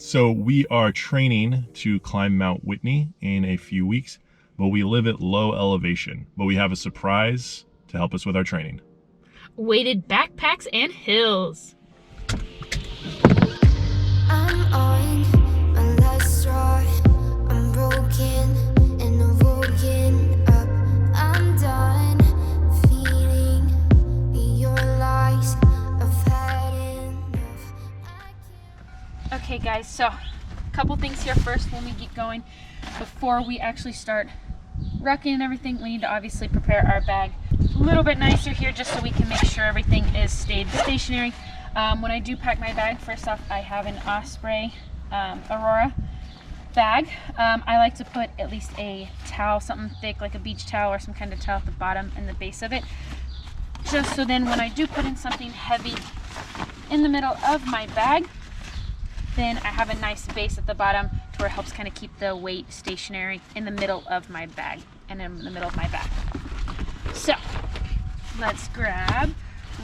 So we are training to climb Mount Whitney in a few weeks, but we live at low elevation. But we have a surprise to help us with our training. Weighted backpacks and hills. I'm on my last straw. I'm broken and I'm woken up. I'm done feeding your lies. I've had enough. Okay guys, so a couple things here first when we get going. Before we actually start rucking and everything, we need to obviously prepare our bag a little bit nicer here just so we can make sure everything is stayed stationary. When I do pack my bag, first off, I have an Osprey Aurora bag. I like to put at least a towel, something thick like a beach towel or some kind of towel at the bottom and the base of it, just so then when I do put in something heavy in the middle of my bag, then I have a nice base at the bottom to where it helps kind of keep the weight stationary in the middle of my bag and in the middle of my back. So let's grab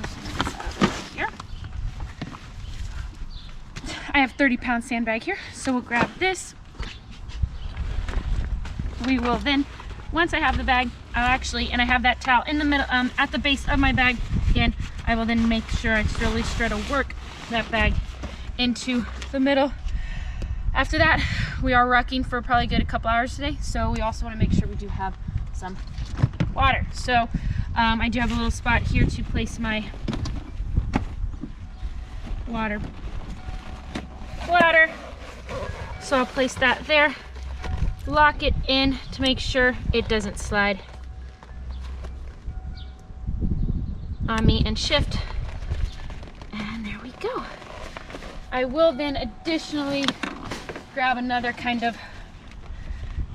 this out of here. I have 30-pound sandbag here, so we'll grab this. We will then, once I have the bag, and I have that towel in the middle, at the base of my bag, again, I will then make sure I really try to work that bag into the middle. After that, we are rucking for probably a good couple hours today, so we also want to make sure we do have some water. So I do have a little spot here to place my water bladder, so I'll place that there, lock it in to make sure it doesn't slide on me, and shift, and there we go. I will then additionally grab another kind of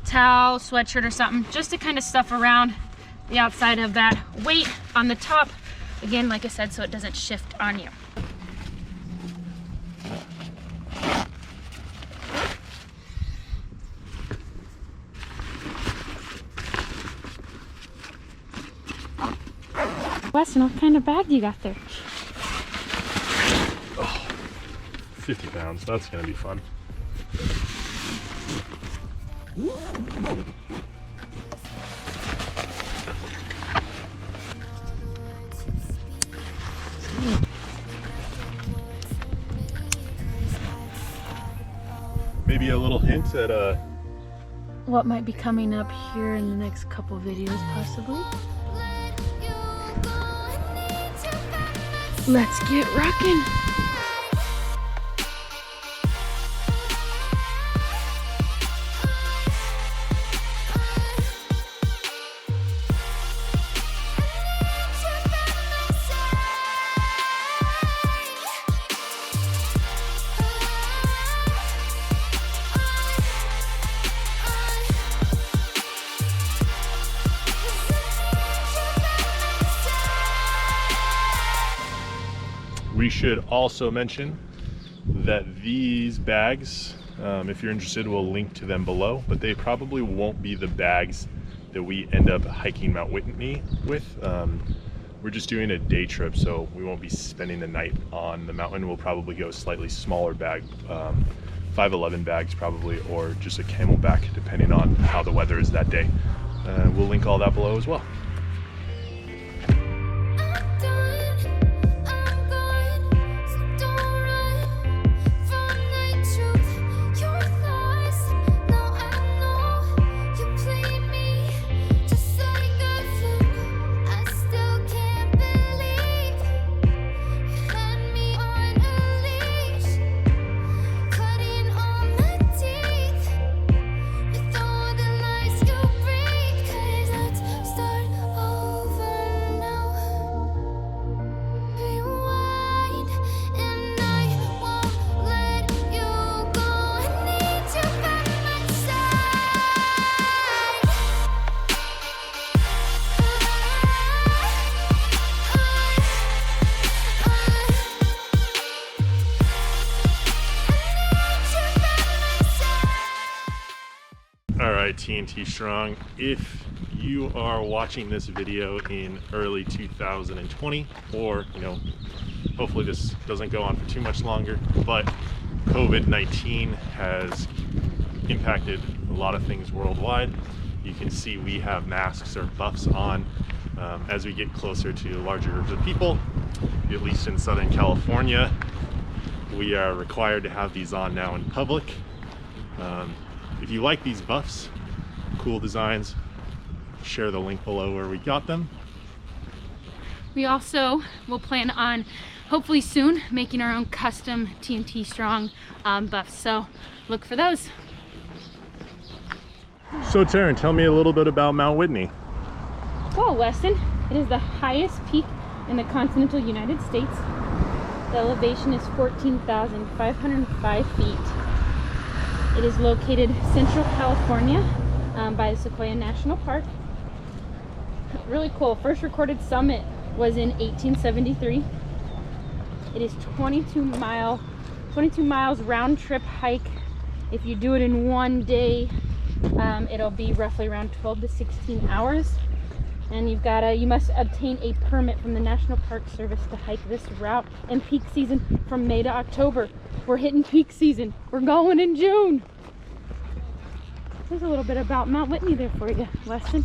towel, sweatshirt or something, just to kind of stuff around the outside of that weight on the top, again like I said, so it doesn't shift on you. Weston, what kind of bag do you got there? 50 pounds, that's gonna be fun. Maybe a little hint at what might be coming up here in the next couple videos, possibly. Let's get rocking. We should also mention that these bags, if you're interested, we'll link to them below, but they probably won't be the bags that we end up hiking Mount Whitney with. We're just doing a day trip, so we won't be spending the night on the mountain. We'll probably go slightly smaller bag, 511 bags probably, or just a camelback, depending on how the weather is that day. We'll link all that below as well. Alright, TntStrong, if you are watching this video in early 2020, or hopefully this doesn't go on for too much longer, but COVID-19 has impacted a lot of things worldwide. You can see we have masks or buffs on as we get closer to larger groups of people. At least in Southern California, we are required to have these on now in public. If you like these buffs, cool designs, share the link below where we got them. We also will plan on, hopefully soon, making our own custom TntStrong buffs, so look for those. So Taryn, tell me a little bit about Mount Whitney. Well, Weston, it is the highest peak in the continental United States. The elevation is 14,505 feet. It is located Central California by the Sequoia National Park. Really cool. First recorded summit was in 1873. It is 22 miles round trip hike. If you do it in one day, it'll be roughly around 12 to 16 hours. And you must obtain a permit from the National Park Service to hike this route in peak season from May to October. We're hitting peak season. We're going in June. There's a little bit about Mount Whitney there for you, Weston.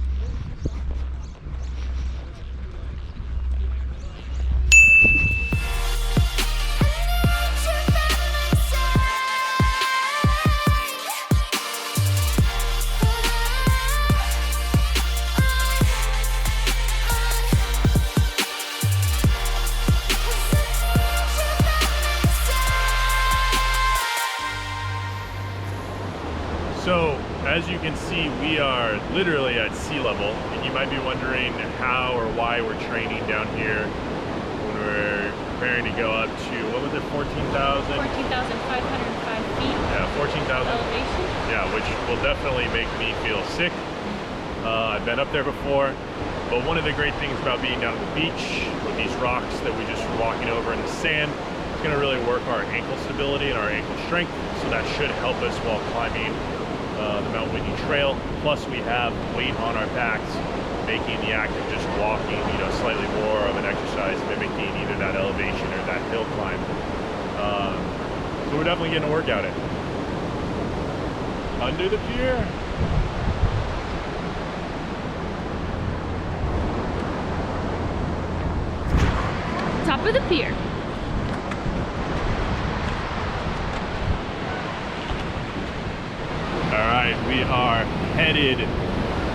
So as you can see, we are literally at sea level, and you might be wondering how or why we're training down here when we're preparing to go up to, what was it, 14,000? 14,505 feet. Yeah, 14,000 elevation. Yeah, which will definitely make me feel sick. I've been up there before, but one of the great things about being down at the beach with these rocks that we just were walking over in the sand, it's going to really work our ankle stability and our ankle strength, so that should help us while climbing the Mount Whitney Trail. Plus we have weight on our backs, making the act of just walking, slightly more of an exercise, mimicking either that elevation or that hill climb. So we're definitely getting a workout in. Under the pier. Top of the pier. Alright, we are headed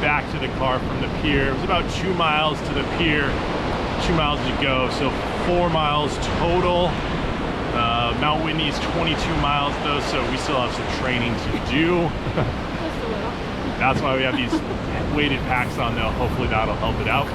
back to the car from the pier. It was about 2 miles to the pier, 2 miles to go, so 4 miles total. Mount Whitney is 22 miles though, so we still have some training to do. Just a little. That's why we have these weighted packs on though. Hopefully that'll help it out.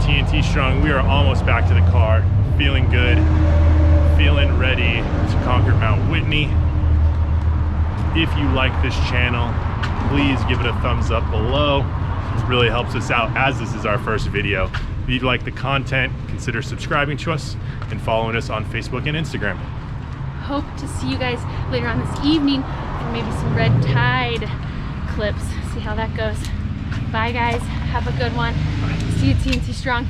TNT Strong. We are almost back to the car, feeling good, feeling ready to conquer Mount Whitney. If you like this channel, please give it a thumbs up below. It really helps us out, as this is our first video. If you like the content, consider subscribing to us and following us on Facebook and Instagram. Hope to see you guys later on this evening for maybe some red tide clips. See how that goes. Bye guys, have a good one. See you TNT Strong.